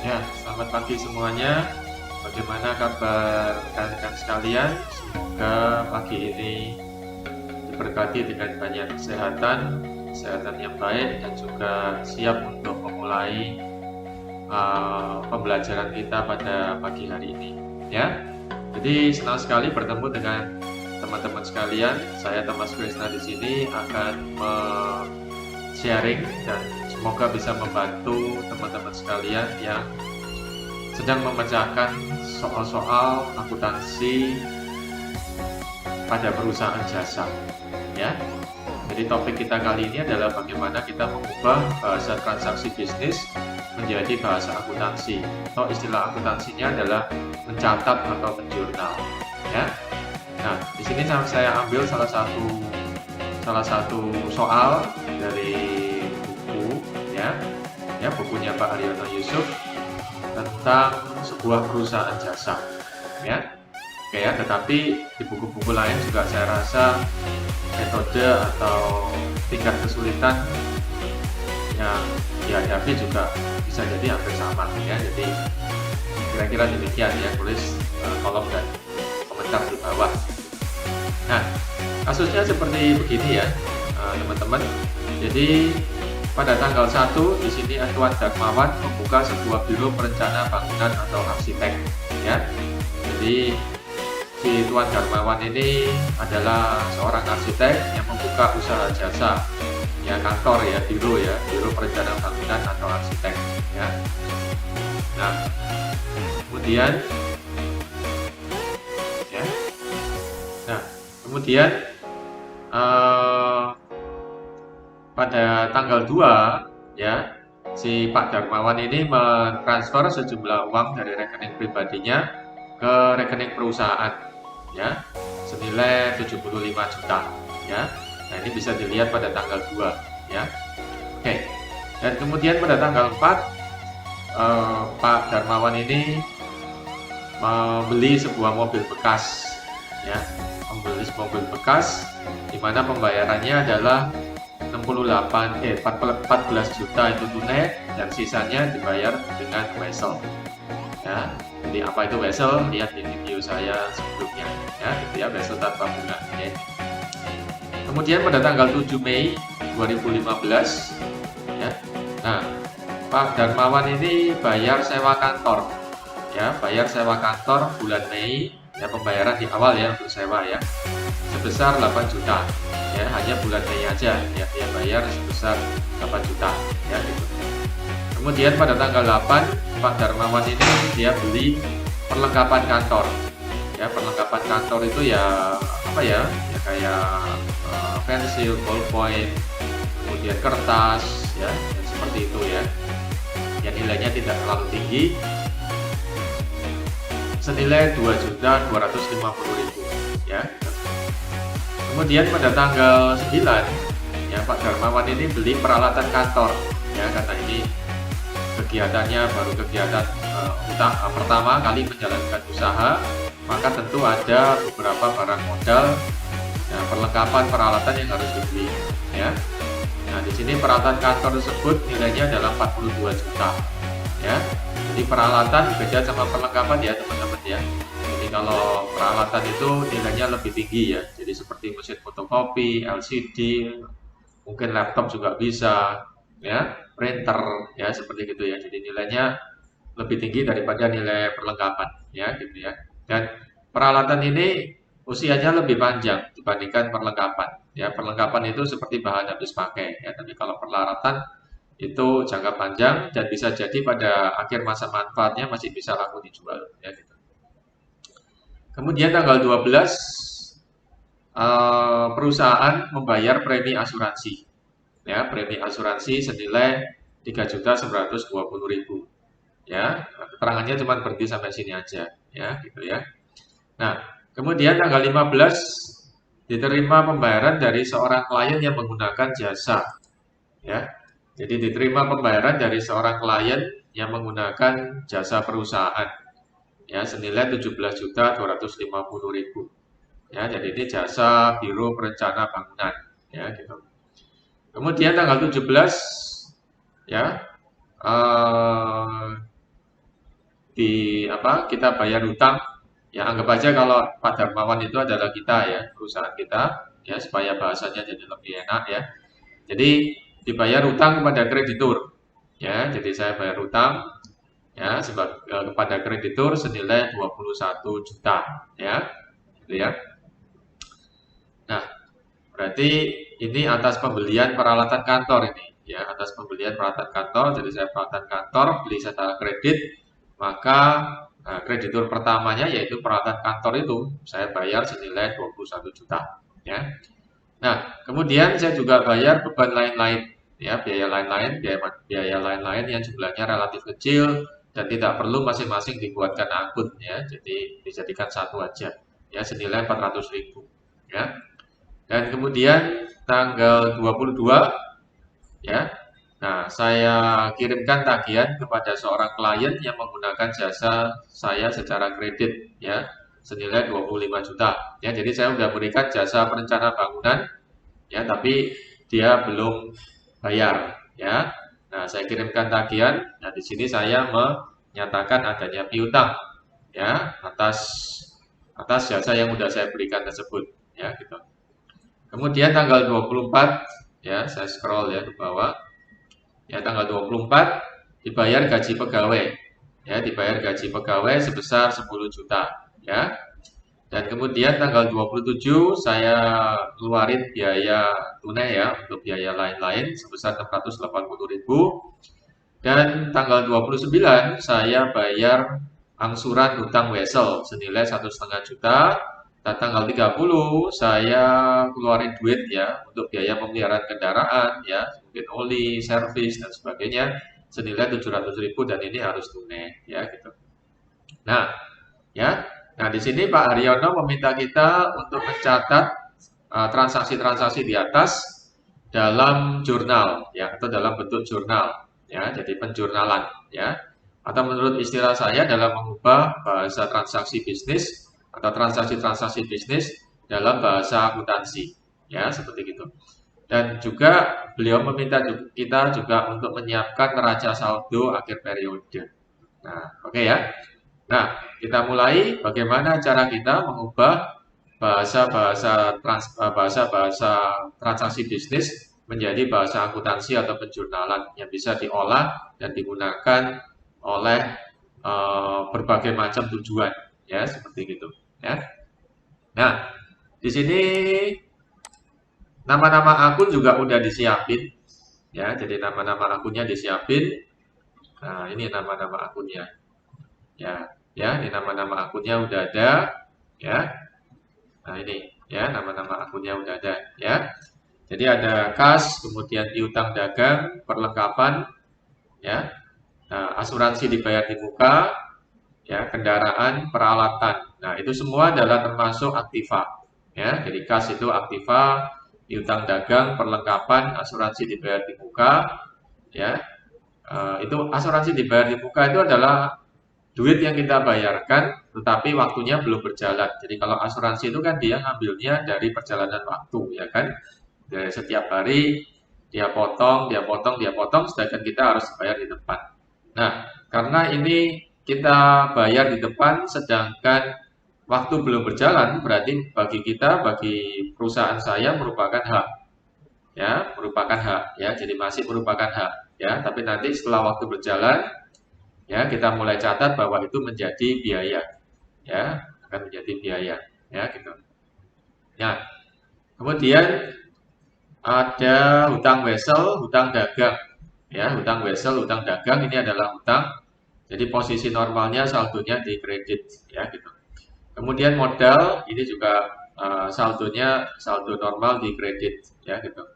Ya, selamat pagi semuanya. Bagaimana kabar rekan-rekan sekalian? Semoga pagi ini diberkati dengan banyak kesehatan, kesehatan yang baik, dan juga siap untuk memulai pembelajaran kita pada pagi hari ini. Ya, jadi senang sekali bertemu dengan teman-teman sekalian. Saya Thomas Krisna di sini akan sharing dan semoga bisa membantu teman-teman sekalian yang sedang memecahkan soal-soal akuntansi pada perusahaan jasa. Ya, jadi topik kita kali ini adalah bagaimana kita mengubah bahasa transaksi bisnis menjadi bahasa akuntansi. Atau istilah akuntansinya adalah mencatat atau menjurnal. Ya, nah di sini saya ambil salah satu soal dari buku, ya bukunya Pak Haryono Yusuf tentang sebuah perusahaan jasa, ya. Oke ya, tetapi di buku-buku lain juga saya rasa metode atau tingkat kesulitan yang dihadapi juga bisa jadi hampir sama, ya. Jadi kira-kira demikian ya, tulis kolom dan komentar di bawah. Nah, kasusnya seperti begini ya, teman-teman. Jadi pada tanggal 1 di sini Tuan Darmawan membuka sebuah biro perencana bangunan atau arsitek, ya. Jadi si Tuan Darmawan ini adalah seorang arsitek yang membuka usaha jasa, ya, kantor ya, biro perencana bangunan atau arsitek, ya. Nah, kemudian ya. Nah, kemudian pada tanggal 2 ya, si Pak Darmawan ini mentransfer sejumlah uang dari rekening pribadinya ke rekening perusahaan, ya, senilai 75 juta, ya. Nah, ini bisa dilihat pada tanggal 2, ya. Oke. Dan kemudian pada tanggal 4 Pak Darmawan ini membeli sebuah mobil bekas, ya. Membeli sebuah mobil bekas di mana pembayarannya adalah 14 juta itu tunai dan sisanya dibayar dengan wesel, ya. Jadi apa itu wesel? Lihat di video saya sebelumnya, ya, gitu ya, wesel tanpa bunga, ya. Kemudian pada tanggal 7 Mei 2015, ya. Nah, Pak Darmawan ini bayar sewa kantor, ya, bayar sewa kantor bulan Mei, ya, pembayaran di awal ya untuk sewa ya, sebesar 8 juta. Ya, hanya bulan Mei aja ya dia bayar sebesar 8 juta, ya, gitu. Kemudian pada tanggal 8 Pak Darmawan ini dia beli perlengkapan kantor, ya. Perlengkapan kantor itu ya apa ya, ya kayak pensil, ballpoint, kemudian kertas, ya, dan seperti itu ya, yang nilainya tidak terlalu tinggi, senilai 2.250.000, ya. Kemudian pada tanggal 9 ya Pak Darmawan ini beli peralatan kantor, ya, karena ini kegiatannya baru kegiatan pertama kali menjalankan usaha, maka tentu ada beberapa barang modal, ya, perlengkapan peralatan yang harus dibeli, ya. Nah, di sini peralatan kantor tersebut nilainya adalah 42 juta, ya. Jadi peralatan beda sama perlengkapan ya teman-teman ya. Jadi kalau peralatan itu nilainya lebih tinggi ya. Jadi seperti mesin fotokopi, LCD, mungkin laptop juga bisa, ya, printer ya seperti gitu ya. Jadi nilainya lebih tinggi daripada nilai perlengkapan, ya, gitu ya. Dan peralatan ini usianya lebih panjang dibandingkan perlengkapan. Ya, perlengkapan itu seperti bahan habis pakai ya, tapi kalau peralatan itu jangka panjang dan bisa jadi pada akhir masa manfaatnya masih bisa laku dijual, ya, gitu. Kemudian tanggal 12 perusahaan membayar premi asuransi, ya, premi asuransi senilai 3.920.000, ya. Keterangannya cuma berhenti sampai sini aja, ya, gitu ya. Nah, kemudian tanggal 15 diterima pembayaran dari seorang klien yang menggunakan jasa, ya. Jadi diterima pembayaran dari seorang klien yang menggunakan jasa perusahaan, ya, senilai 17.250.000. Ya, jadi ini jasa biro perencana bangunan, ya, gitu. Kemudian tanggal 17 ya, kita bayar hutang. Ya, anggap aja kalau Pak Darmawan itu adalah kita ya, perusahaan kita ya, supaya bahasanya jadi lebih enak ya. Jadi dibayar hutang kepada kreditur. Ya, jadi saya bayar hutang ya kepada kreditur senilai 21 juta ya. Gitu ya. Nah, berarti ini atas pembelian peralatan kantor ini ya, atas pembelian peralatan kantor. Jadi saya peralatan kantor beli secara kredit, maka kreditur pertamanya yaitu peralatan kantor itu saya bayar senilai 21 juta ya. Nah, kemudian saya juga bayar beban lain-lain ya, biaya lain-lain, biaya lain-lain yang jumlahnya relatif kecil dan tidak perlu masing-masing dibuatkan akun ya. Jadi dijadikan satu aja ya, senilai 400.000 ya. Dan kemudian tanggal 22 ya. Nah, saya kirimkan tagihan kepada seorang klien yang menggunakan jasa saya secara kredit ya, senilai 25 juta. Ya, jadi saya sudah berikan jasa perencana bangunan ya, tapi dia belum bayar ya. Nah, saya kirimkan tagihan. Nah, di sini saya menyatakan adanya piutang ya atas jasa yang sudah saya berikan tersebut ya gitu. Kemudian tanggal 24 ya, saya scroll ya ke bawah. Ya, tanggal 24 dibayar gaji pegawai. Ya, dibayar gaji pegawai sebesar 10 juta ya. Dan kemudian tanggal 27 saya keluarin biaya tunai ya untuk biaya lain-lain sebesar 680.000. Dan tanggal 29 saya bayar angsuran hutang wesel senilai 1,5 juta. Dan tanggal 30 saya keluarin duit ya untuk biaya pemeliharaan kendaraan ya, mungkin oli, servis dan sebagainya senilai 700.000 dan ini harus tunai ya gitu. Nah, ya. Nah, di sini Pak Haryono meminta kita untuk mencatat transaksi-transaksi di atas dalam jurnal ya atau dalam bentuk jurnal ya, jadi penjurnalan ya. Atau menurut istilah saya dalam mengubah bahasa transaksi bisnis atau transaksi-transaksi bisnis dalam bahasa akuntansi ya, seperti itu. Dan juga beliau meminta kita juga untuk menyiapkan neraca saldo akhir periode. Nah, oke ya. Nah, kita mulai bagaimana cara kita mengubah bahasa-bahasa transaksi bisnis menjadi bahasa akuntansi atau penjurnalan yang bisa diolah dan digunakan oleh berbagai macam tujuan ya, seperti gitu ya. Nah, di sini nama-nama akun juga udah disiapin ya, jadi nama-nama akunnya disiapin. Nah, ini nama-nama akunnya ya. Ya, ini nama-nama akunnya udah ada ya. Nah, ini ya nama-nama akunnya udah ada ya. Jadi ada kas, kemudian piutang dagang, perlengkapan ya. Nah, asuransi dibayar di muka ya, kendaraan, peralatan. Nah, itu semua adalah termasuk aktiva ya. Jadi kas itu aktiva, piutang dagang, perlengkapan, asuransi dibayar di muka ya. Itu asuransi dibayar di muka itu adalah duit yang kita bayarkan tetapi waktunya belum berjalan. Jadi kalau asuransi itu kan dia ngambilnya dari perjalanan waktu ya kan. Dari setiap hari dia potong, sedangkan kita harus bayar di depan. Nah, karena ini kita bayar di depan sedangkan waktu belum berjalan, berarti bagi perusahaan saya merupakan hak. Ya, merupakan hak ya. Jadi masih merupakan hak ya, tapi nanti setelah waktu berjalan ya kita mulai catat bahwa itu menjadi biaya ya, akan menjadi biaya ya gitu. Nah, kemudian ada hutang wesel, hutang dagang ya, hutang wesel, hutang dagang ini adalah hutang, jadi posisi normalnya saldonya di kredit ya gitu. Kemudian modal ini juga saldo normal di kredit ya gitu.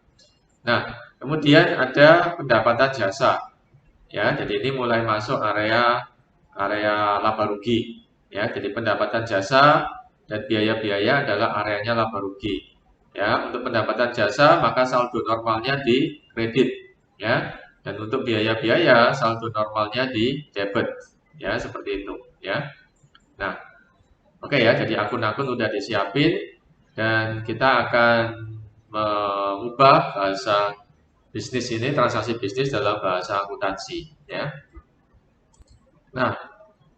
Nah, kemudian ada pendapatan jasa ya, jadi ini mulai masuk area laba rugi ya. Jadi pendapatan jasa dan biaya-biaya adalah areanya laba rugi ya. Untuk pendapatan jasa maka saldo normalnya di kredit ya, dan untuk biaya-biaya saldo normalnya di debit ya, seperti itu ya. Nah, oke ya, jadi akun-akun udah disiapin dan kita akan mengubah bahasa bisnis ini, transaksi bisnis dalam bahasa akuntansi ya. Nah,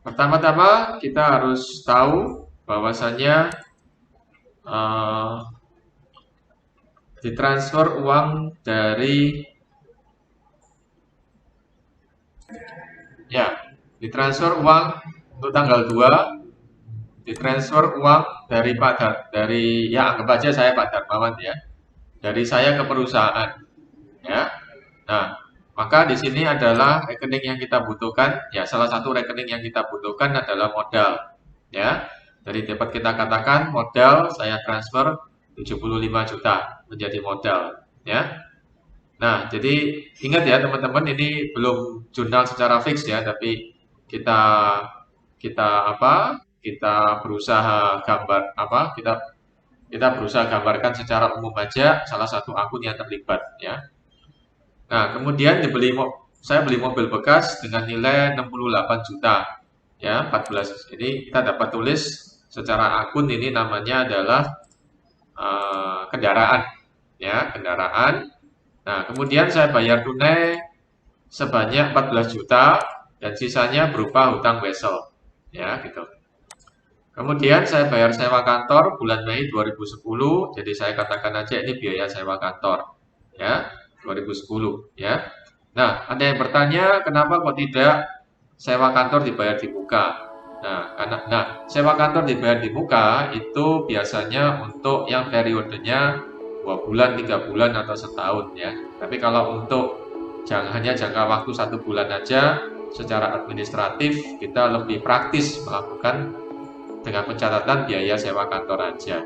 Pertama-tama kita harus tahu bahwasannya ditransfer uang dari ditransfer uang untuk tanggal 2, ditransfer uang dari anggap aja saya Pak Darmawan ya, dari saya ke perusahaan ya. Nah, maka di sini adalah rekening yang kita butuhkan ya, salah satu rekening yang kita butuhkan adalah modal ya. Jadi dapat kita katakan modal saya transfer 75 juta menjadi modal ya. Nah, jadi ingat ya teman-teman, ini belum jurnal secara fix ya, tapi kita kita kita berusaha kita berusaha gambarkan secara umum aja salah satu akun yang terlibat ya. Nah, kemudian saya beli mobil bekas dengan nilai 68 juta ya, 14. Jadi kita dapat tulis secara akun ini namanya adalah kendaraan ya, kendaraan. Nah, kemudian saya bayar tunai sebanyak 14 juta dan sisanya berupa hutang wesel. Ya, gitu. Kemudian saya bayar sewa kantor bulan Mei 2010, jadi saya katakan aja ini biaya sewa kantor. Ya, 2010 ya. Nah, ada yang bertanya kenapa kok tidak sewa kantor dibayar di muka? Sewa kantor dibayar di muka itu biasanya untuk yang periodenya 2 bulan, 3 bulan atau setahun ya. Tapi kalau untuk hanya jangka waktu 1 bulan aja, secara administratif kita lebih praktis melakukan dengan pencatatan biaya sewa kantor aja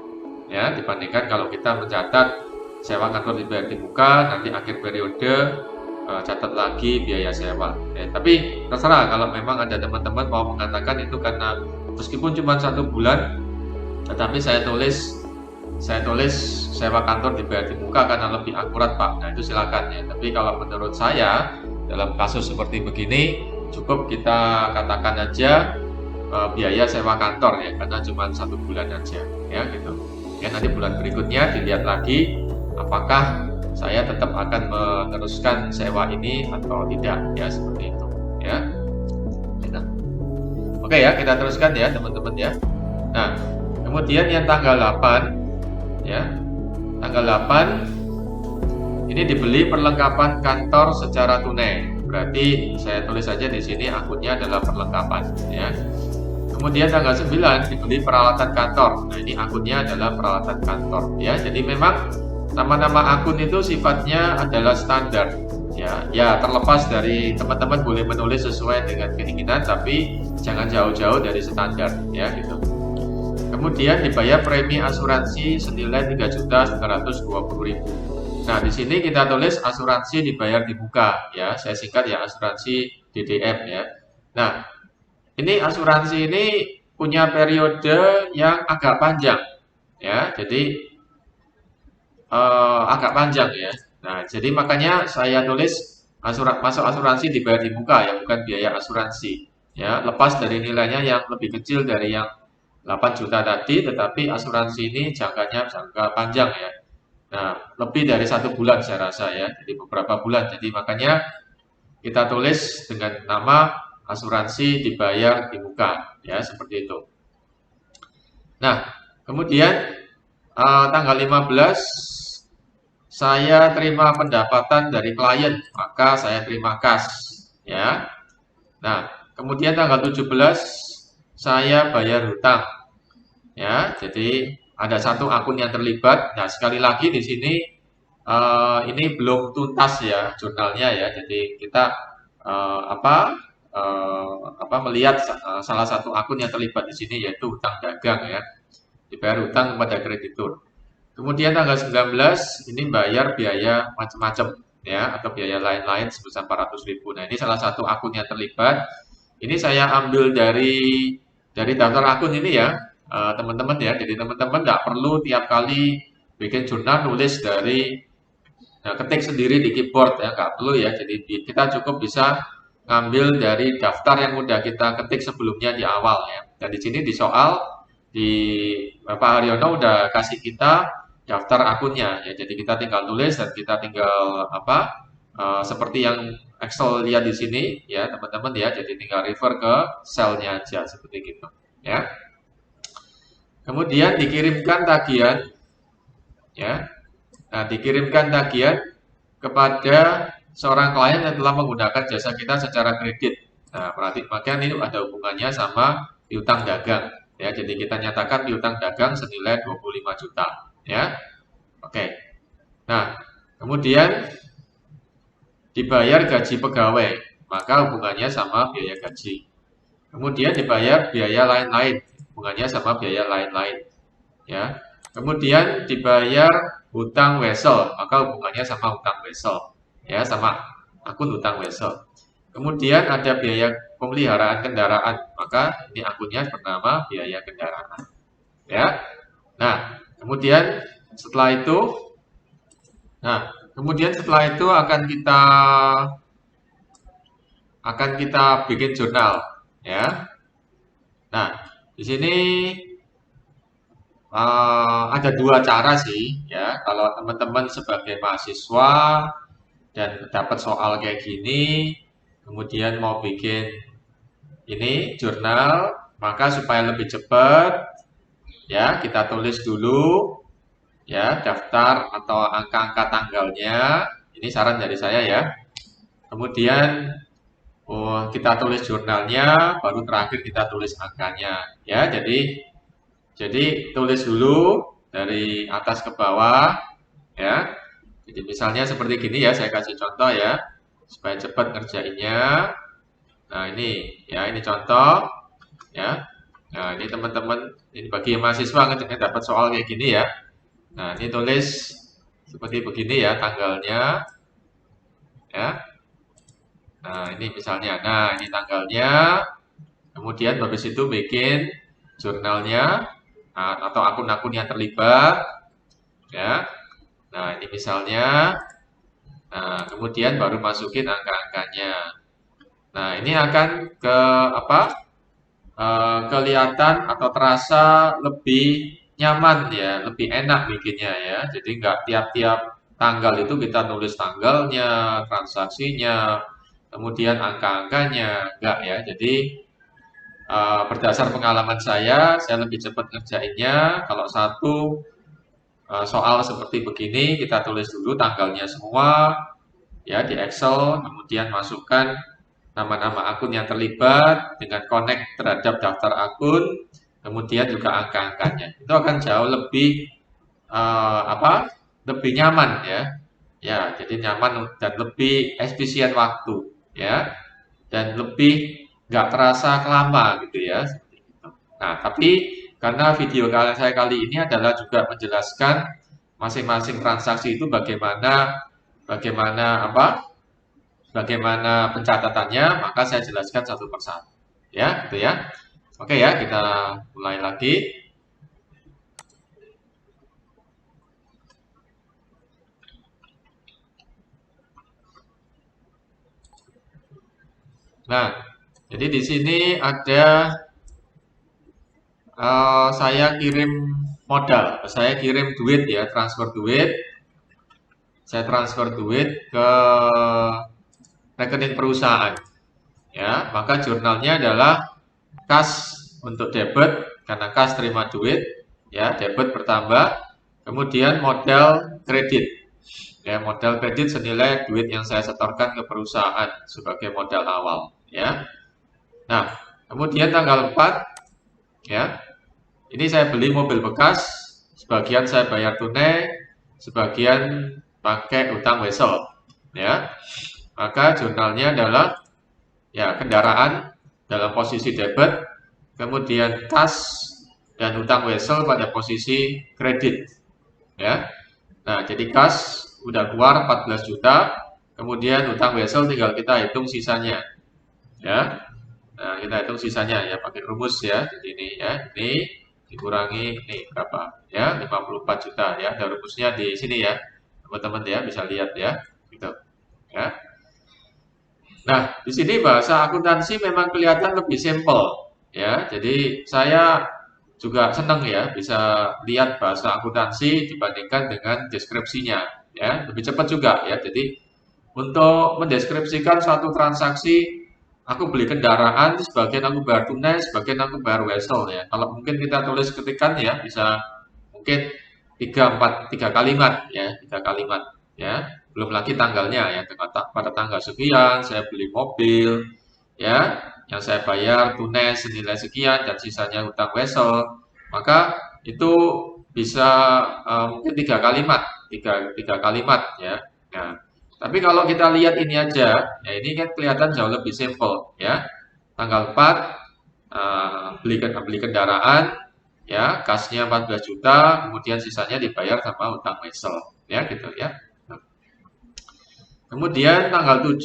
ya, dibandingkan kalau kita mencatat sewa kantor dibayar di muka, nanti akhir periode catat lagi biaya sewa ya. Tapi terserah, kalau memang ada teman-teman mau mengatakan itu karena meskipun cuma 1 bulan tetapi saya tulis sewa kantor dibayar di muka karena lebih akurat Pak, nah itu silakan ya. Tapi kalau menurut saya dalam kasus seperti begini cukup kita katakan aja biaya sewa kantor ya, karena cuma 1 bulan aja ya, gitu ya. Nanti bulan berikutnya dilihat lagi apakah saya tetap akan meneruskan sewa ini atau tidak ya, seperti itu ya. Oke ya, kita teruskan ya teman-teman ya. Nah, kemudian yang tanggal 8 ya, tanggal 8 ini dibeli perlengkapan kantor secara tunai. Berarti saya tulis saja di sini akunnya adalah perlengkapan ya. Kemudian tanggal 9 dibeli peralatan kantor. Nah, ini akunnya adalah peralatan kantor ya. Jadi memang nama-nama akun itu sifatnya adalah standar ya. Ya, terlepas dari teman-teman boleh menulis sesuai dengan keinginan, tapi jangan jauh-jauh dari standar ya, gitu. Kemudian dibayar premi asuransi senilai 3.920.000. Nah, di sini kita tulis asuransi dibayar di muka ya. Saya singkat ya, asuransi DDM ya. Nah, ini asuransi ini punya periode yang agak panjang ya. Jadi agak panjang ya. Nah, jadi makanya saya tulis masuk asuransi dibayar di muka ya, bukan biaya asuransi ya. Lepas dari nilainya yang lebih kecil dari yang 8 juta tadi, tetapi asuransi ini jangka panjang ya. Nah, lebih dari 1 bulan saya rasa ya, jadi beberapa bulan. Jadi makanya kita tulis dengan nama asuransi dibayar di muka ya, seperti itu. Nah, kemudian tanggal 15 saya terima pendapatan dari klien, maka saya terima kas ya. Nah, kemudian tanggal 17 saya bayar hutang ya. Jadi ada satu akun yang terlibat. Nah, sekali lagi di sini ini belum tuntas ya jurnalnya ya. Jadi kita melihat salah satu akun yang terlibat di sini, yaitu hutang dagang ya. Dibayar hutang kepada kreditur. Kemudian tanggal 19 ini bayar biaya macam-macam ya, atau biaya lain-lain sebesar 400.000. Nah, ini salah satu akun yang terlibat. Ini saya ambil dari daftar akun ini ya, teman-teman ya. Jadi teman-teman nggak perlu tiap kali bikin jurnal nulis ketik sendiri di keyboard ya, nggak perlu ya. Jadi kita cukup bisa ngambil dari daftar yang udah kita ketik sebelumnya di awal ya. Dan di sini di soal Pak Haryono udah kasih kita daftar akunnya ya, jadi kita tinggal tulis dan kita tinggal seperti yang Excel lihat di sini ya teman-teman ya. Jadi tinggal refer ke selnya aja seperti gitu ya. Kemudian dikirimkan tagihan ya. Nah, dikirimkan tagihan kepada seorang klien yang telah menggunakan jasa kita secara kredit. Nah, berarti makanya ini ada hubungannya sama piutang dagang ya. Jadi kita nyatakan piutang dagang senilai 25 juta ya. Oke. Nah, kemudian dibayar gaji pegawai, maka hubungannya sama biaya gaji. Kemudian dibayar biaya lain-lain, hubungannya sama biaya lain-lain. Ya. Kemudian dibayar hutang wesel, maka hubungannya sama hutang wesel. Ya, sama akun hutang wesel. Kemudian ada biaya pemeliharaan kendaraan, maka ini akunnya bernama biaya kendaraan. Ya. Nah, kemudian setelah itu akan kita bikin jurnal ya. Nah, di sini ada dua cara sih ya. Kalau teman-teman sebagai mahasiswa dan dapat soal kayak gini, kemudian mau bikin ini jurnal, maka supaya lebih cepat ya kita tulis dulu ya daftar atau angka-angka tanggalnya. Ini saran dari saya ya. Kemudian kita tulis jurnalnya, baru terakhir kita tulis angkanya ya. Jadi tulis dulu dari atas ke bawah ya. Jadi misalnya seperti gini ya, saya kasih contoh ya supaya cepat ngerjainnya. Nah, ini ya, ini contoh ya. Nah, ini teman-teman, ini bagi mahasiswa yang dapat soal kayak gini ya. Nah, ini tulis seperti begini ya tanggalnya ya. Nah, ini misalnya. Nah, ini tanggalnya. Kemudian habis itu bikin jurnalnya atau akun-akun yang terlibat ya. Nah, ini misalnya. Nah, kemudian baru masukin angka-angkanya. Nah, ini akan kelihatan atau terasa lebih nyaman ya, lebih enak bikinnya ya. Jadi nggak tiap-tiap tanggal itu kita nulis tanggalnya, transaksinya, kemudian angka-angkanya, enggak ya. Jadi berdasar pengalaman saya lebih cepat ngerjainnya kalau satu soal seperti begini kita tulis dulu tanggalnya semua ya di Excel, kemudian masukkan nama-nama akun yang terlibat dengan connect terhadap daftar akun, kemudian juga angka-angkanya. Itu akan jauh lebih lebih nyaman ya. Ya, jadi nyaman dan lebih efisien waktu ya. Dan lebih nggak terasa lama gitu ya. Nah, tapi karena video saya kali ini adalah juga menjelaskan masing-masing transaksi itu bagaimana pencatatannya, maka saya jelaskan satu persatu. Ya, gitu ya. Oke ya, kita mulai lagi. Nah, jadi di sini ada saya kirim modal, saya kirim duit ya, transfer duit. Saya transfer duit ke rekening perusahaan. Ya, maka jurnalnya adalah kas untuk debit karena kas terima duit, ya, debit bertambah. Kemudian modal kredit. Ya, modal kredit senilai duit yang saya setorkan ke perusahaan sebagai modal awal, ya. Nah, kemudian tanggal 4 ya. Ini saya beli mobil bekas, sebagian saya bayar tunai, sebagian pakai utang wesel, ya. Maka jurnalnya adalah ya kendaraan dalam posisi debit, kemudian kas dan utang wesel pada posisi kredit, ya. Nah, jadi kas udah keluar 14 juta, kemudian utang wesel tinggal kita hitung sisanya, ya. Nah, kita hitung sisanya ya pakai rumus ya. Jadi ini ya, ini dikurangi ini berapa? Ya, 54 juta ya. Ada rumusnya di sini ya. Teman-teman ya bisa lihat ya, gitu. Ya. Nah, di sini bahasa akuntansi memang kelihatan lebih simpel ya. Jadi saya juga senang ya bisa lihat bahasa akuntansi dibandingkan dengan deskripsinya ya. Lebih cepat juga ya. Jadi Untuk mendeskripsikan suatu transaksi, aku beli kendaraan, sebagian aku bayar tunai, sebagian aku bayar wesel ya. Kalau mungkin kita tulis ketikan ya, bisa mungkin 3 kalimat ya, 3 kalimat ya. Belum lagi tanggalnya ya, pada tanggal sekian saya beli mobil ya, yang saya bayar tunai senilai sekian dan sisanya utang wesel. Maka itu bisa mungkin 3 kalimat, tiga kalimat ya. Nah, tapi kalau kita lihat ini aja, ya ini kan kelihatan jauh lebih simple ya. Tanggal 4 beli kendaraan ya, kasnya 14 juta, kemudian sisanya dibayar sama utang wesel ya gitu ya. Kemudian tanggal 7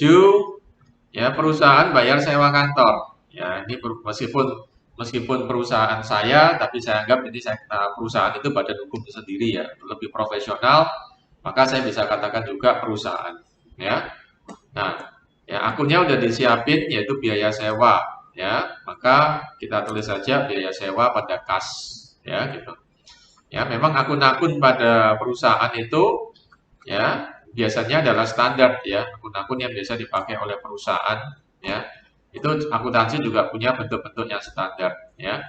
ya perusahaan bayar sewa kantor. Ya, ini meskipun perusahaan saya, tapi saya anggap ini perusahaan itu badan hukum sendiri ya, lebih profesional, maka saya bisa katakan juga perusahaan ya. Nah, ya akunnya udah disiapin yaitu biaya sewa ya, maka kita tulis saja biaya sewa pada kas ya gitu. Ya, memang akun-akun pada perusahaan itu ya biasanya adalah standar ya, akun-akun yang biasa dipakai oleh perusahaan ya. Itu akuntansi juga punya bentuk-bentuk yang standar ya.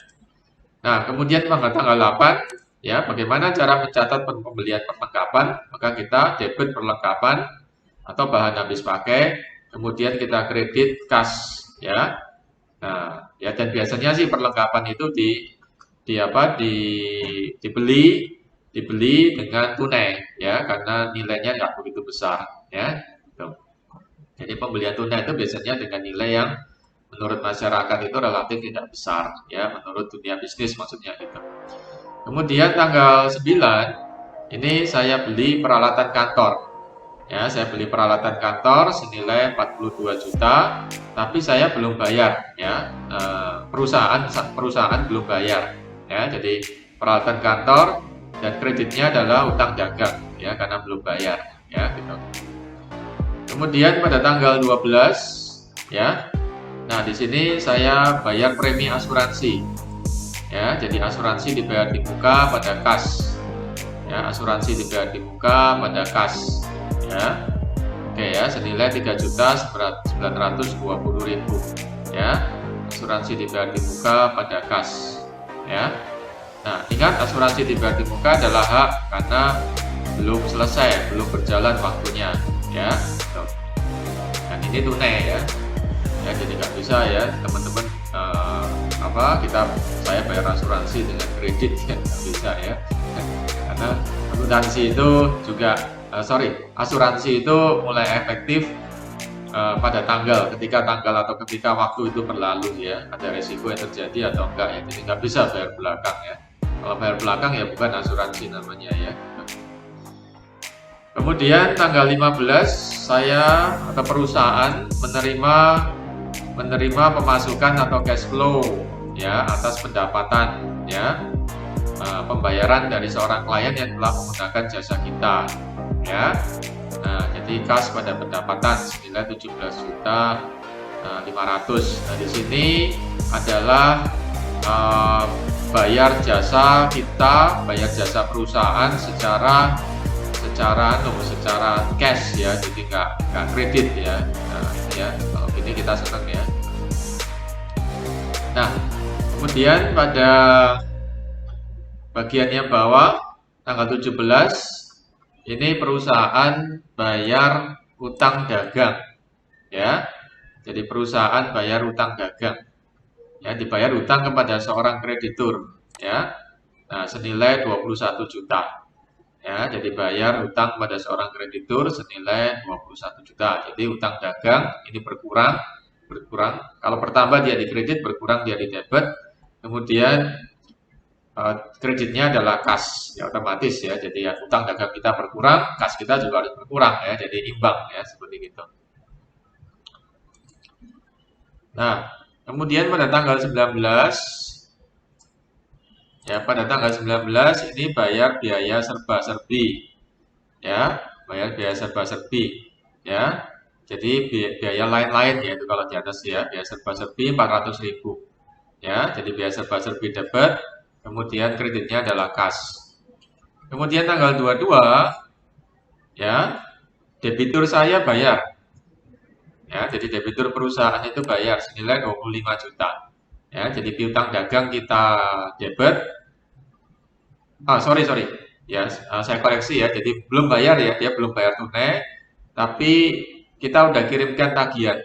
Nah, kemudian tanggal 8 ya, bagaimana cara mencatat pembelian perlengkapan? Maka kita debit perlengkapan atau bahan habis pakai, kemudian kita kredit kas ya. Nah, ya dan biasanya sih perlengkapan itu dibeli dengan tunai ya karena nilainya nggak begitu besar ya. Gitu. Jadi pembelian tunai itu biasanya dengan nilai yang menurut masyarakat itu relatif tidak besar ya menurut dunia bisnis maksudnya gitu. Kemudian tanggal 9 ini saya beli peralatan kantor. Ya, saya beli peralatan kantor senilai 42 juta, tapi saya belum bayar ya. Perusahaan belum bayar ya. Jadi peralatan kantor dan kreditnya adalah utang dagang ya karena belum bayar ya gitu. Kemudian pada tanggal 12 ya. Nah, di sini saya bayar premi asuransi. Ya, jadi asuransi dibayar di muka pada kas. Ya, asuransi dibayar di muka pada kas. Ya. Oke ya, senilai 3.920.000 ya. Asuransi dibayar di muka pada kas. Ya. Nah, ingat asuransi dibayar di muka adalah hak karena belum selesai, belum berjalan waktunya, ya. Dan ini tunai ya. Ya, jadi nggak bisa ya, teman-teman saya bayar asuransi dengan kredit ya, nggak bisa ya. Karena akuntansi itu juga asuransi itu mulai efektif pada ketika tanggal atau ketika waktu itu berlalu ya, ada resiko yang terjadi atau enggak ya, jadi nggak bisa bayar belakang ya. Kalau bayar belakang ya bukan asuransi namanya ya. Kemudian tanggal 15 saya atau perusahaan menerima pemasukan atau cash flow ya atas pendapatan ya, pembayaran dari seorang klien yang telah menggunakan jasa kita ya. Nah, jadi kas pada pendapatan senilai 17.500. Nah, di sini adalah bayar jasa kita, bayar jasa perusahaan secara cash ya, jadi nggak kredit ya. Nah, ini ya, kalau ini kita senang ya. Nah, kemudian pada bagian yang bawah tanggal 17 ini perusahaan bayar utang dagang ya. Jadi perusahaan bayar utang dagang ya, dibayar utang kepada seorang kreditur ya. Nah, senilai 21 juta. Ya, jadi bayar utang pada seorang kreditur senilai 21 juta. Jadi utang dagang ini berkurang. Kalau pertama dia di kredit, berkurang dia di debit. Kemudian kreditnya adalah kas, ya otomatis ya. Jadi ya, utang dagang kita berkurang, kas kita juga harus berkurang ya. Jadi imbang ya seperti itu. Nah, kemudian pada tanggal 19 ya, pada tanggal 19 ini bayar biaya serba-serbi. Ya, bayar biaya serba-serbi. Ya. Jadi biaya lain-lain ya itu kalau di atas ya, biaya serba-serbi 400.000. Ya, jadi biaya serba-serbi debit, kemudian kreditnya adalah kas. Kemudian tanggal 22 ya, debitur saya bayar. Ya, jadi debitur perusahaan itu bayar senilai 25 juta. Ya, jadi piutang dagang kita debit. Sorry, sorry. Ya, saya koreksi ya. Jadi belum bayar ya, dia belum bayar tunai, tapi kita udah kirimkan tagihan.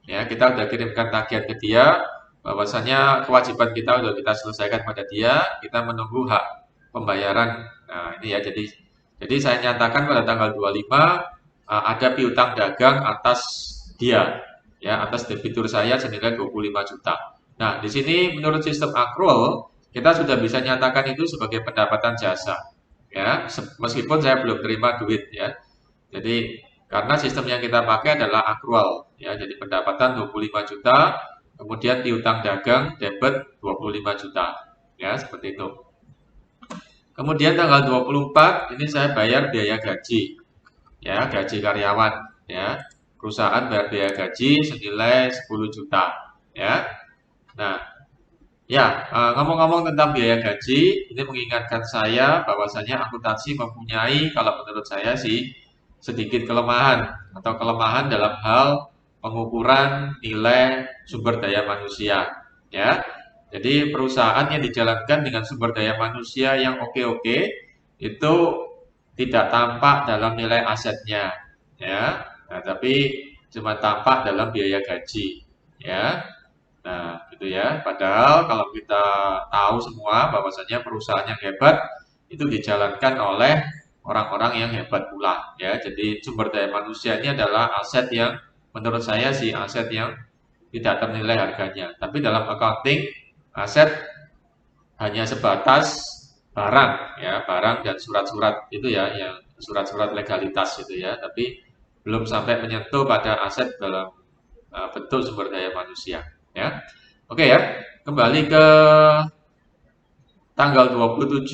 Ya, kita udah kirimkan tagihan ke dia, bahwasanya kewajiban kita udah kita selesaikan pada dia, kita menunggu hak pembayaran. Nah, ini ya, jadi saya nyatakan pada tanggal 25 ada piutang dagang atas dia, ya, atas debitur saya senilai 25 juta. Nah, di sini menurut sistem accrual, kita sudah bisa nyatakan itu sebagai pendapatan jasa. Ya, meskipun saya belum terima duit ya. Jadi karena sistem yang kita pakai adalah accrual ya, jadi pendapatan 25 juta, kemudian piutang dagang debit 25 juta. Ya, seperti itu. Kemudian tanggal 24 ini saya bayar biaya gaji. Ya, gaji karyawan ya. Perusahaan bayar biaya gaji senilai 10 juta ya. Nah, ya, ngomong-ngomong tentang biaya gaji, ini mengingatkan saya bahwasanya akuntansi mempunyai, kalau menurut saya sih, sedikit kelemahan atau kelemahan dalam hal pengukuran nilai sumber daya manusia. Ya, jadi perusahaan yang dijalankan dengan sumber daya manusia yang oke-oke itu tidak tampak dalam nilai asetnya, ya. Nah, tapi cuma tampak dalam biaya gaji, ya. Nah, gitu ya. Padahal kalau kita tahu semua bahwasanya perusahaan yang hebat itu dijalankan oleh orang-orang yang hebat pula, ya. Jadi sumber daya manusia ini adalah aset yang menurut saya sih aset yang tidak ternilai harganya. Tapi dalam accounting aset hanya sebatas barang, ya, barang dan surat-surat itu ya, yang surat-surat legalitas itu ya. Tapi belum sampai menyentuh pada aset dalam bentuk sumber daya manusia, ya. Oke ya, kembali ke tanggal 27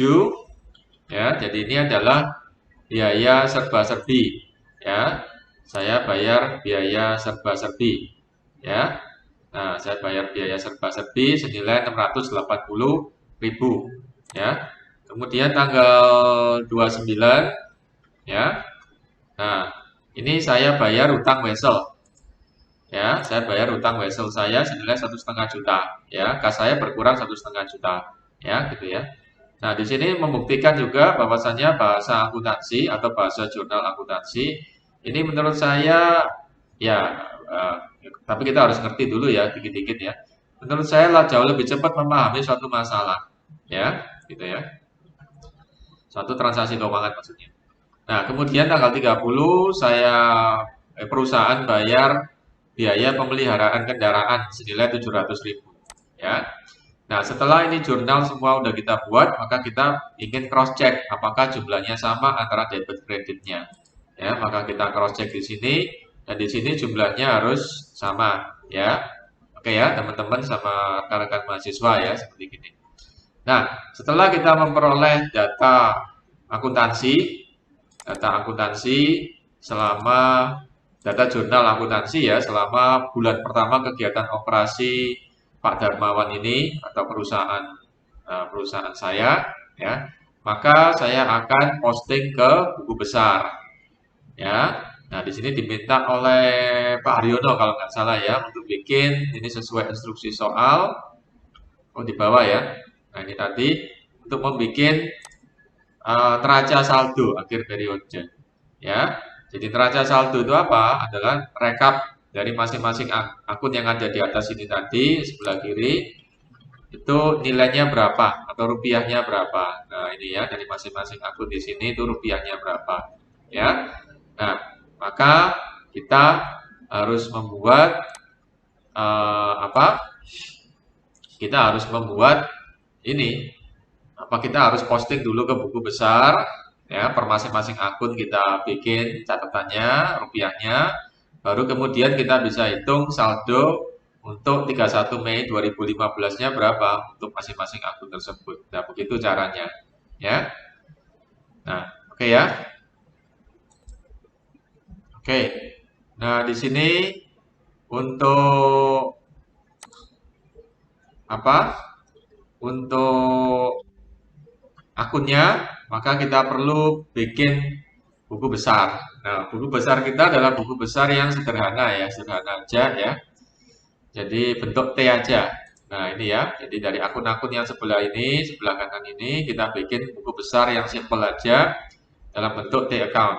ya. Jadi ini adalah biaya serba-serbi ya. Saya bayar biaya serba-serbi ya. Nah, saya bayar biaya serba-serbi senilai 680.000 ya. Kemudian tanggal 29 ya. Nah, ini saya bayar utang wesel. Ya, saya bayar utang wesel saya senilai 1,5 juta. Ya, kas saya berkurang 1,5 juta. Ya, gitu ya. Nah, di sini membuktikan juga bahwasannya bahasa akuntansi atau bahasa jurnal akuntansi ini menurut saya ya, tapi kita harus ngerti dulu ya, dikit-dikit ya. Menurut saya lah jauh lebih cepat memahami suatu masalah, ya, gitu ya. Suatu transaksi keuangan maksudnya. Nah, kemudian tanggal 30 saya perusahaan bayar biaya pemeliharaan kendaraan senilai 700.000 ya. Nah, setelah ini jurnal semua udah kita buat, maka kita ingin cross check apakah jumlahnya sama antara debit kreditnya. Ya, maka kita cross check di sini dan di sini jumlahnya harus sama ya. Oke ya, teman-teman sama rekan-rekan mahasiswa ya, seperti ini. Nah, setelah kita memperoleh data akuntansi selama data jurnal akuntansi ya selama bulan pertama kegiatan operasi Pak Darmawan ini atau perusahaan saya ya, maka saya akan posting ke buku besar ya. Nah, di sini diminta oleh Pak Haryono kalau nggak salah ya untuk bikin ini sesuai instruksi soal. Oh, di bawah ya. Nah, ini tadi untuk membuat neraca saldo akhir periode ya. Jadi neraca saldo itu apa? Adalah rekap dari masing-masing akun yang ada di atas ini tadi sebelah kiri itu nilainya berapa atau rupiahnya berapa. Nah, ini ya dari masing-masing akun di sini itu rupiahnya berapa ya. Nah, maka kita harus membuat apa? Kita harus membuat ini kita harus posting dulu ke buku besar ya, per masing-masing akun kita bikin catatannya, rupiahnya, baru kemudian kita bisa hitung saldo untuk 31 Mei 2015-nya berapa untuk masing-masing akun tersebut. Nah, begitu caranya ya. Nah, oke ya. Oke. Nah, di sini untuk apa? Untuk akunnya, maka kita perlu bikin buku besar. Nah, buku besar kita adalah buku besar yang sederhana ya, sederhana aja ya. Jadi bentuk T aja. Nah, ini ya. Jadi dari akun-akun yang sebelah ini, sebelah kanan ini, kita bikin buku besar yang simple aja dalam bentuk T account.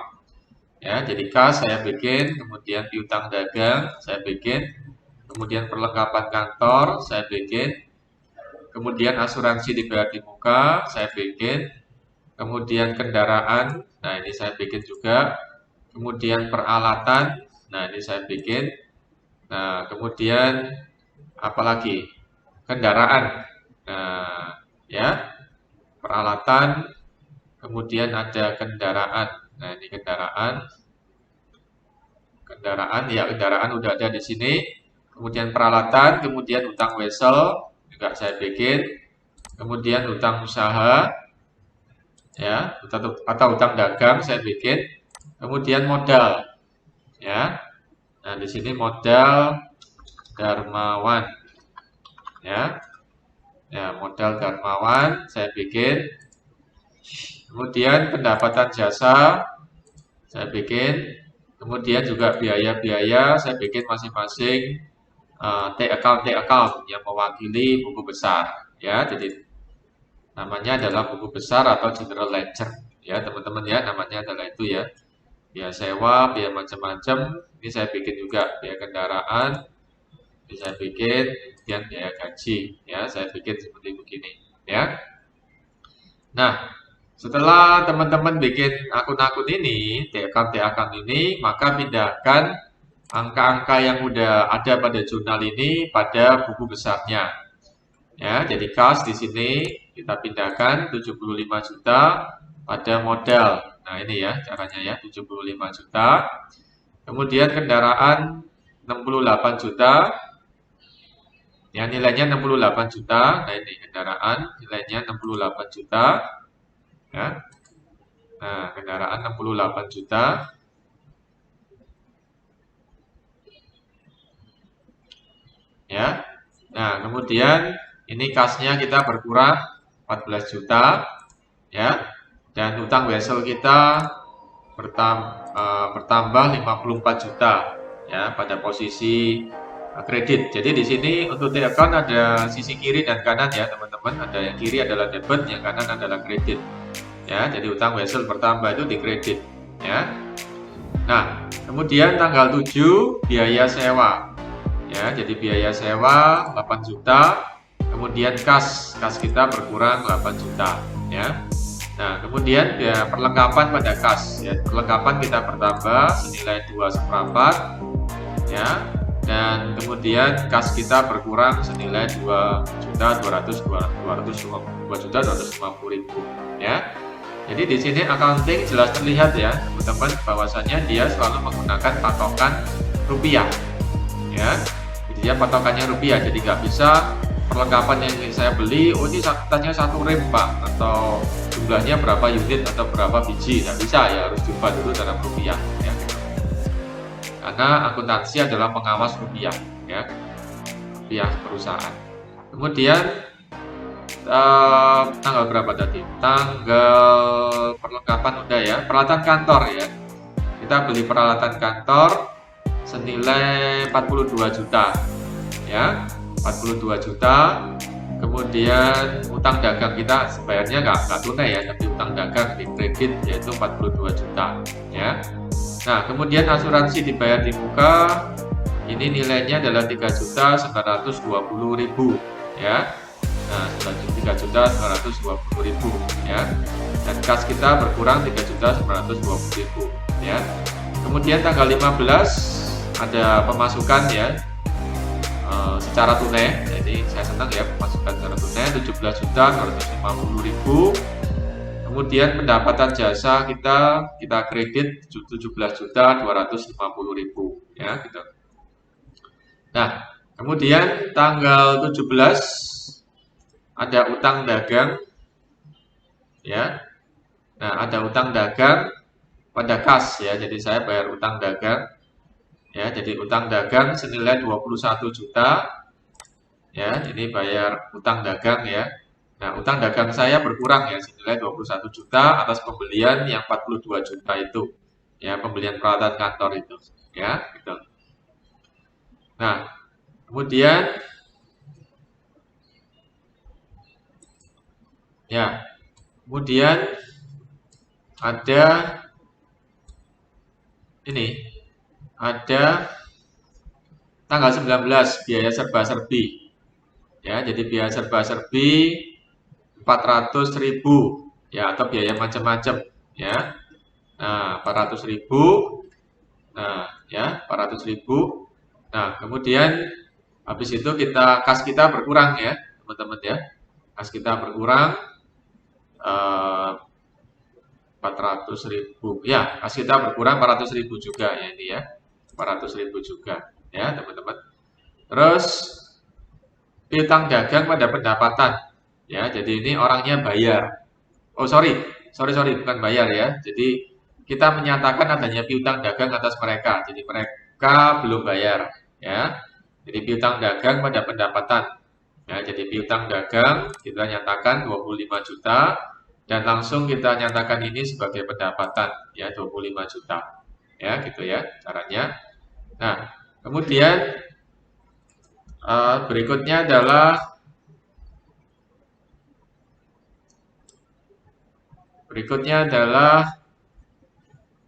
Ya, jadi kas saya bikin, kemudian piutang dagang saya bikin, kemudian perlengkapan kantor saya bikin, kemudian asuransi dibayar di muka saya bikin, kemudian kendaraan, nah ini saya bikin juga, kemudian peralatan, nah ini saya bikin, nah kemudian apalagi kendaraan, nah ya peralatan, kemudian ada kendaraan, nah ini kendaraan ya kendaraan udah ada di sini, kemudian peralatan, kemudian utang wesel juga saya bikin, kemudian utang usaha ya atau utang dagang saya bikin, kemudian modal ya. Nah, di sini modal Darmawan ya. Ya, modal Darmawan saya bikin. Kemudian pendapatan jasa saya bikin. Kemudian juga biaya-biaya saya bikin masing-masing T account yang mewakili buku besar ya. Jadi namanya adalah buku besar atau general ledger ya, teman-teman ya, namanya adalah itu ya. Biaya sewa, biaya macam-macam, ini saya bikin juga biaya kendaraan, ini saya bikin, kemudian biaya gaji, ya saya bikin seperti begini, ya. Nah, setelah teman-teman bikin akun-akun ini, T-account ini, maka pindahkan angka-angka yang udah ada pada jurnal ini pada buku besarnya. Ya, jadi kas di sini kita pindahkan 75 juta pada modal. Nah, ini ya caranya ya, 75 juta. Kemudian kendaraan 68 juta. Ya, nilainya 68 juta. Nah, ini kendaraan nilainya 68 juta. Ya. Nah, kendaraan 68 juta. Ya. Nah, kemudian ini kasnya kita berkurang 14 juta. Ya. Dan utang wesel kita bertambah 54 juta ya pada posisi kredit. Jadi di sini untuk T account ada sisi kiri dan kanan ya teman-teman. Ada yang kiri adalah debit, yang kanan adalah kredit. Ya, jadi utang wesel bertambah itu di kredit ya. Nah, kemudian tanggal 7 biaya sewa. Ya, jadi biaya sewa 8 juta. Kemudian kas kita berkurang 8 juta ya. Nah, kemudian ya, perlengkapan pada kas. Ya, perlengkapan kita bertambah senilai 2/4 ya. Dan kemudian kas kita berkurang senilai 2.250.000 ya. Jadi di sini accounting jelas terlihat ya, teman-teman, bahwasannya dia selalu menggunakan patokan rupiah. Ya. Jadi dia patokannya rupiah, jadi nggak bisa perlengkapan yang ingin saya beli, oh ini katanya 1 rem Pak, atau jumlahnya berapa unit atau berapa biji, nggak bisa ya, harus diubah dulu dalam rupiah ya. Karena akuntansi adalah pengawas rupiah ya, rupiah perusahaan. Kemudian tanggal berapa tadi? Tanggal perlengkapan udah ya, peralatan kantor ya. Kita beli peralatan kantor senilai 42 juta ya. 42 juta. Kemudian utang dagang kita bayarnya nggak tunai ya, tapi utang dagang di kredit yaitu 42 juta ya. Nah, kemudian asuransi dibayar di muka ini nilainya adalah 3.920.000 ya. Nah, 3.920.000 ya. Dan kas kita berkurang 3.920.000 ya. Kemudian tanggal 15 ada pemasukan ya. Secara tunai, jadi saya senang ya pemasukan secara tunai 17.250.000. Kemudian pendapatan jasa kita kredit 17.250.000 ya gitu. Nah, kemudian tanggal 17 ada utang dagang ya. Nah, ada utang dagang pada kas ya. Jadi saya bayar utang dagang. Ya, jadi utang dagang senilai 21 juta. Ya, ini bayar utang dagang ya. Nah, utang dagang saya berkurang ya senilai 21 juta atas pembelian yang 42 juta itu. ya, pembelian peralatan kantor itu, ya, gitu. Nah, kemudian ya, kemudian ada ini, ada tanggal 19 biaya serba-serbi, ya, jadi biaya serba-serbi 400.000, ya, atau biaya macam-macam, ya. Nah, 400.000. Nah, ya, 400.000. Nah, kemudian habis itu kas kita berkurang, ya, teman-teman, ya. Kas kita berkurang 400.000. Ya, kas kita berkurang 400.000 juga, ya, ini, ya. 400.000 juga, ya, teman-teman. Terus piutang dagang pada pendapatan, ya. Jadi ini orangnya bayar. Oh, sorry, bukan bayar, ya. Jadi kita menyatakan adanya piutang dagang atas mereka. Jadi mereka belum bayar, ya. Jadi piutang dagang pada pendapatan. Ya, jadi piutang dagang kita nyatakan 25 juta dan langsung kita nyatakan ini sebagai pendapatan, ya, 25 juta. Ya, gitu, ya, caranya. Nah, kemudian berikutnya adalah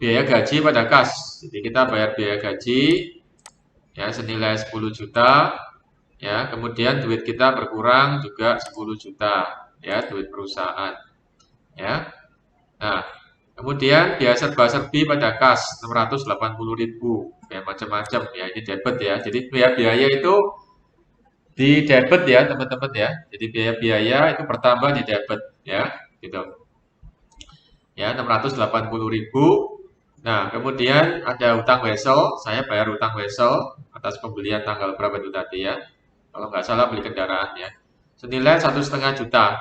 biaya gaji pada kas. Jadi kita bayar biaya gaji, ya, senilai 10 juta, ya, kemudian duit kita berkurang juga 10 juta, ya, duit perusahaan, ya. Nah, kemudian biaya serba-serbi pada kas 680.000, ya, macam-macam, ya, ini debit, ya. Jadi biaya itu di debit, ya, teman-teman, ya. Jadi biaya-biaya itu bertambah di debit, ya, gitu. Ya, 680.000. Nah, kemudian ada utang wesel, saya bayar utang wesel atas pembelian tanggal berapa itu tadi, ya. Kalau nggak salah beli kendaraan, ya. Senilai 1,5 juta.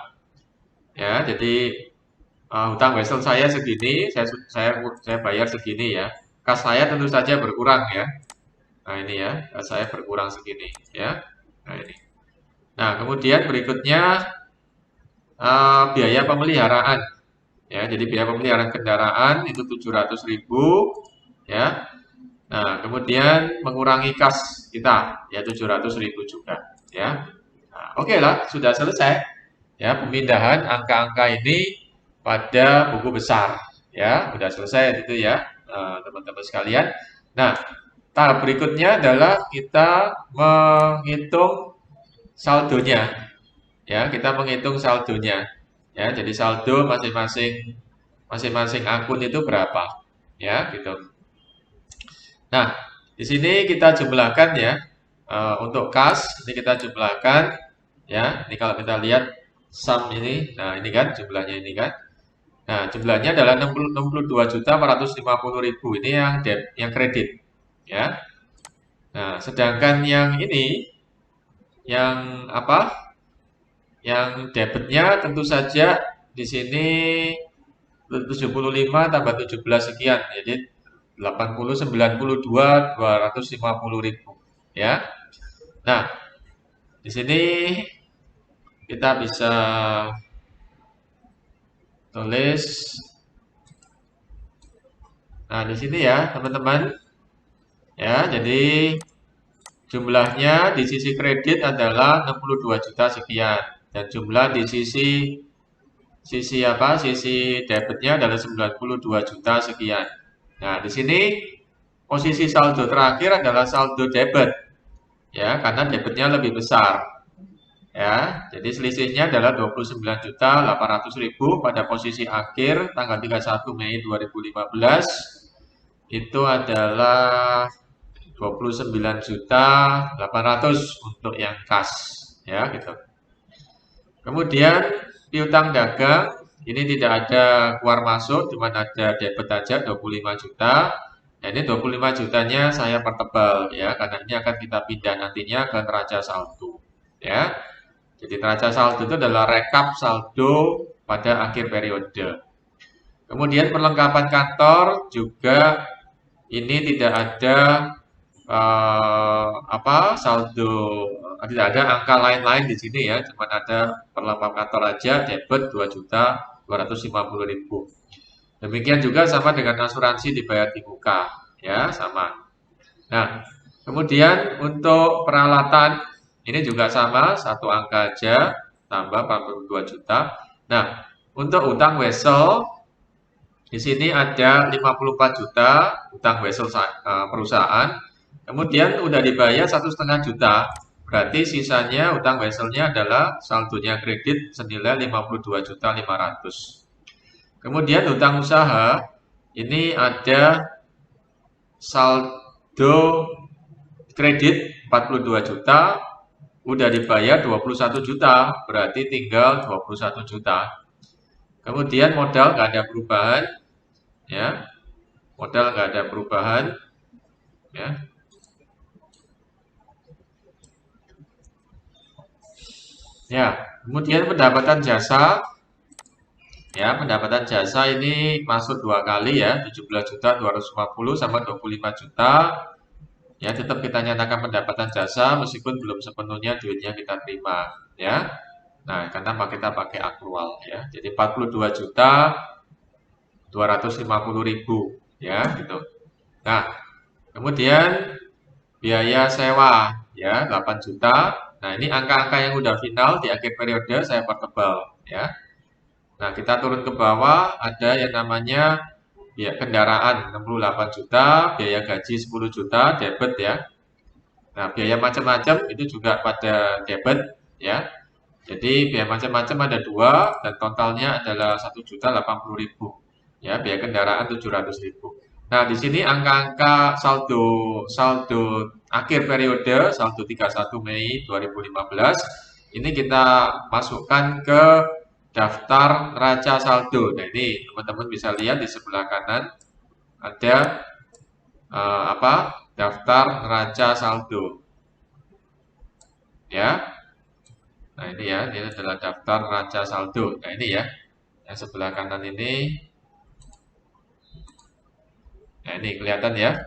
Ya, jadi utang wesel saya segini, saya bayar segini, ya. Kas saya tentu saja berkurang, ya. Nah, ini, ya, kas saya berkurang segini, ya. Nah, ini. Nah, kemudian berikutnya biaya pemeliharaan. Ya, jadi biaya pemeliharaan kendaraan itu 700.000, ya. Nah, kemudian mengurangi kas kita, ya, 700.000 juga, ya. Nah, oke lah, sudah selesai, ya, pemindahan angka-angka ini pada buku besar, ya, sudah selesai itu, ya, teman-teman sekalian. Nah, tahap berikutnya adalah kita menghitung saldonya, ya, kita menghitung saldonya, ya, jadi saldo masing-masing akun itu berapa, ya, gitu. Nah, di sini kita jumlahkan, ya, untuk kas ini kita jumlahkan, ya. Ini kalau kita lihat sum ini, nah, ini kan jumlahnya ini, kan. Nah, jumlahnya adalah 62.450.000, ini yang kredit, ya. Nah, sedangkan yang ini, yang apa? Yang debitnya tentu saja di sini 75 tambah 17 sekian, jadi 250.000, ya. Nah, di sini kita bisa tulis. Nah, di sini, ya, teman-teman, ya, jadi jumlahnya di sisi kredit adalah 62 juta sekian dan jumlah di sisi debitnya adalah 92 juta sekian. Nah, di sini posisi saldo terakhir adalah saldo debit, ya, karena debitnya lebih besar, ya. Jadi selisihnya adalah 29.800.000 pada posisi akhir tanggal 31 Mei 2015 itu adalah 29.800.000 untuk yang kas, ya, gitu. Kemudian piutang dagang ini tidak ada keluar masuk, cuma ada debit aja 25 juta. Nah, ini 25 jutanya saya pertebal, ya, karena ini akan kita pindah nantinya ke neraca saldo, ya. Jadi neraca saldo itu adalah rekap saldo pada akhir periode. Kemudian perlengkapan kantor juga ini tidak ada saldo, tidak ada angka lain-lain di sini, ya, cuma ada perlengkapan kantor aja debit 2.250.000. Demikian juga sama dengan asuransi dibayar di muka, ya sama. Nah, kemudian untuk peralatan ini juga sama, satu angka aja, tambah 42 juta. Nah, untuk utang wesel di sini ada 54 juta utang wesel perusahaan. Kemudian udah dibayar 1,5 juta. Berarti sisanya utang weselnya adalah saldonya kredit senilai 52.500. Kemudian utang usaha ini ada saldo kredit 42 juta, udah dibayar 21 juta, berarti tinggal 21 juta. Kemudian modal nggak ada perubahan, ya, modal nggak ada perubahan, ya. Ya, kemudian pendapatan jasa, ya, pendapatan jasa ini masuk 2 kali ya, 17.250 sama 25 juta. Ya, tetap kita nyatakan pendapatan jasa meskipun belum sepenuhnya duitnya kita terima, ya. Nah, karena kita pakai akrual ya. Jadi 42 juta 250 ribu ya, gitu. Nah, kemudian biaya sewa ya 8 juta. Nah, ini angka-angka yang udah final di akhir periode saya pertebal ya. Nah, kita turun ke bawah ada yang namanya biaya kendaraan 68 juta, biaya gaji 10 juta debit ya. Nah, biaya macam-macam itu juga pada debit ya. Jadi biaya macam-macam ada 2 dan totalnya adalah 1.080.000 ya, biaya kendaraan 700.000. Nah, di sini angka-angka saldo akhir periode saldo 31 Mei 2015 ini kita masukkan ke daftar neraca saldo. Nah, ini teman-teman bisa lihat di sebelah kanan ada daftar neraca saldo. Ya. Nah, ini ya, ini adalah daftar neraca saldo. Nah, ini ya, yang sebelah kanan ini. Nah, ini kelihatan ya.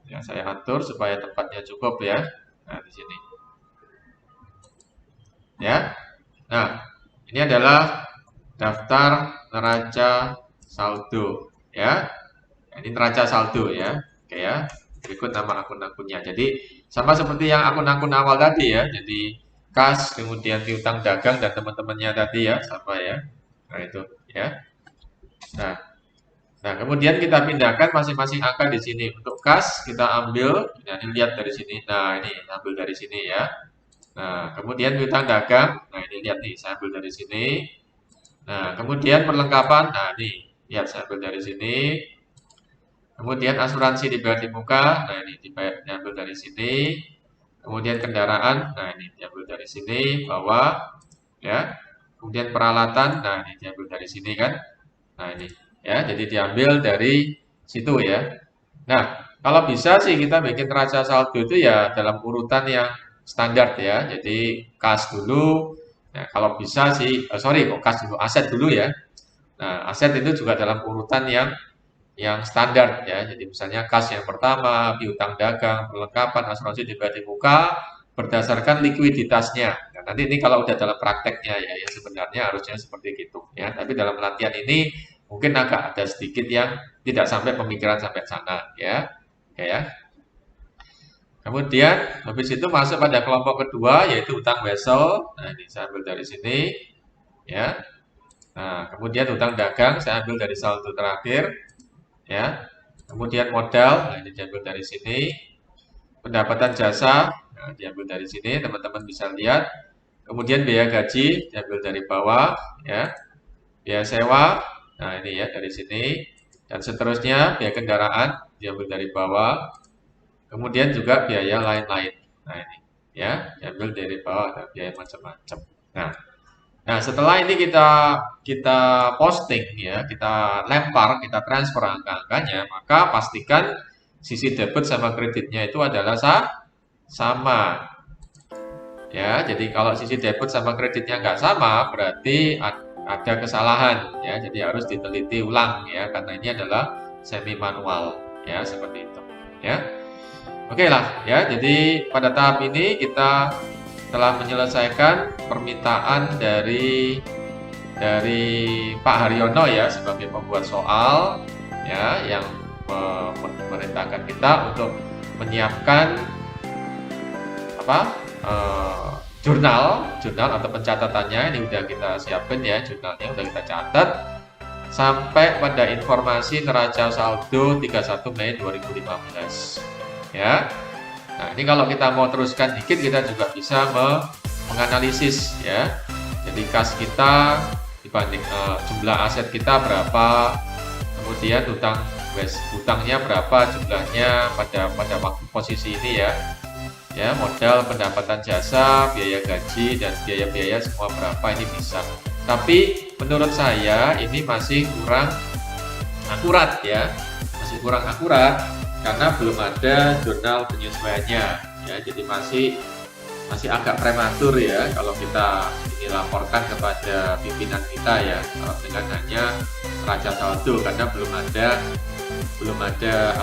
Ya, saya atur supaya tempatnya cukup ya. Nah, di sini. Ya. Nah, ini adalah daftar neraca saldo ya. Nah, ini neraca saldo ya. Oke ya. Berikut nama akun-akunnya. Jadi sama seperti yang akun-akun awal tadi ya. Jadi kas, kemudian piutang dagang dan teman-temannya tadi ya, sama ya. Nah, itu ya. Nah, kemudian kita pindahkan masing-masing angka di sini. Untuk kas kita ambil, nah ini lihat dari sini. Nah, ini ambil dari sini ya. Nah, kemudian piutang dagang. Nah, ini lihat nih, saya ambil dari sini. Nah, kemudian perlengkapan. Nah, ini lihat saya ambil dari sini. Kemudian asuransi dibayar di muka. Nah, ini diambil dari sini. Kemudian kendaraan. Nah, ini diambil dari sini bawah ya. Kemudian peralatan. Nah, ini diambil dari sini kan. Nah, ini ya, jadi diambil dari situ ya. Nah, kalau bisa sih kita bikin neraca saldo itu ya dalam urutan yang standar ya. Jadi kas dulu. Nah, kalau bisa sih, kok kas dulu, aset dulu ya. Nah, aset itu juga dalam urutan yang standar ya. Jadi misalnya kas yang pertama, piutang dagang, perlengkapan, asuransi dibayar di muka berdasarkan likuiditasnya. Nah, nanti ini kalau udah dalam prakteknya ya, yang sebenarnya harusnya seperti itu ya. Tapi dalam latihan ini mungkin agak ada sedikit yang tidak sampai pemikiran sampai sana ya. Ya. Kemudian habis itu masuk pada kelompok kedua yaitu utang wesel. Nah, ini saya ambil dari sini ya. Nah, kemudian utang dagang saya ambil dari saldo terakhir ya. Kemudian modal, nah ini diambil dari sini. Pendapatan jasa, nah, diambil dari sini, teman-teman bisa lihat. Kemudian biaya gaji diambil dari bawah ya. Biaya sewa, nah ini ya dari sini. Dan seterusnya biaya kendaraan diambil dari bawah. Kemudian juga biaya lain-lain. Nah ini ya, diambil dari bawah, ada biaya macam-macam. Nah, setelah ini kita posting ya, kita lempar, kita transfer angka-angkanya, maka pastikan sisi debit sama kreditnya itu adalah sama. Ya, jadi kalau sisi debit sama kreditnya nggak sama, berarti ada kesalahan ya. Jadi harus diteliti ulang ya, karena ini adalah semi manual ya, seperti itu ya. Oke lah ya, jadi pada tahap ini kita telah menyelesaikan permintaan dari dari Pak Haryono ya sebagai pembuat soal ya yang memerintahkan kita untuk menyiapkan jurnal atau pencatatannya. Ini udah kita siapin ya, jurnalnya udah kita catat sampai pada informasi neraca saldo 31 Mei 2015 ya. Nah, ini kalau kita mau teruskan dikit, kita juga bisa menganalisis ya. Jadi kas kita dibanding jumlah aset kita berapa, kemudian hutangnya berapa jumlahnya pada waktu posisi ini ya. Ya, modal, pendapatan jasa, biaya gaji dan biaya-biaya semua berapa, ini bisa. Tapi menurut saya ini masih kurang akurat ya. Masih kurang akurat karena belum ada jurnal penyesuaiannya ya. Jadi masih agak prematur ya kalau kita ini laporkan kepada pimpinan kita ya dengan hanya neraca saldo, karena belum ada belum ada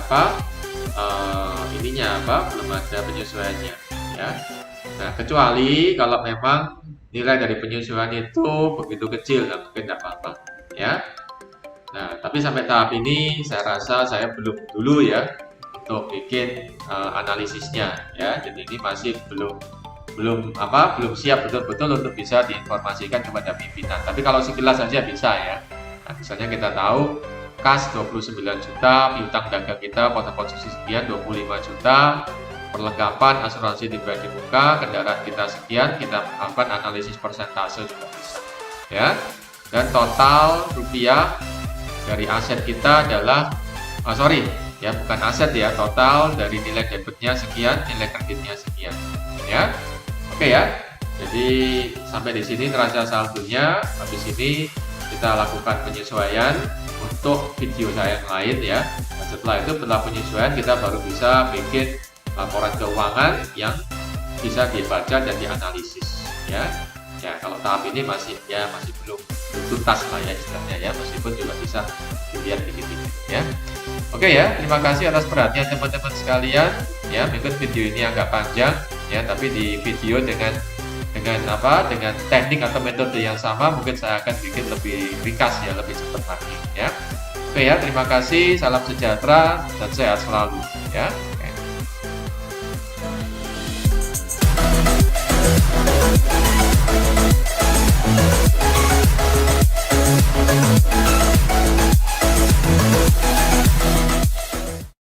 penyesuaiannya ya. Nah, kecuali kalau memang nilai dari penyesuaian itu begitu kecil, mungkin tidak apa-apa ya. Nah, tapi sampai tahap ini saya rasa saya belum dulu ya untuk bikin analisisnya ya. Jadi ini masih belum siap betul-betul untuk bisa diinformasikan kepada pimpinan. Tapi kalau sekilas saja bisa ya. Nah, misalnya kita tahu kas 29 juta, piutang dagang kita pada posisi sekian 25 juta, perlengkapan asuransi pribadi muka, kendaraan kita sekian, kita akan analisis persentase juga bisa ya. Dan total rupiah dari aset kita adalah bukan aset ya, total dari nilai debitnya sekian, nilai kreditnya sekian ya. Oke ya. Jadi sampai di sini neraca saldonya. Habis ini kita lakukan penyesuaian untuk video saya yang lain ya. Dan setelah penyesuaian kita baru bisa bikin laporan keuangan yang bisa dibaca dan dianalisis ya. Ya, kalau tahap ini masih belum tuntas lah ya istilahnya ya, meskipun juga bisa dilihat dikit-dikit ya. Oke ya, terima kasih atas perhatian teman-teman sekalian ya. Mungkin video ini agak panjang ya, tapi di video dengan teknik atau metode yang sama mungkin saya akan bikin lebih ringkas ya, lebih cepat lagi ya. Oke ya, terima kasih, salam sejahtera dan sehat selalu ya.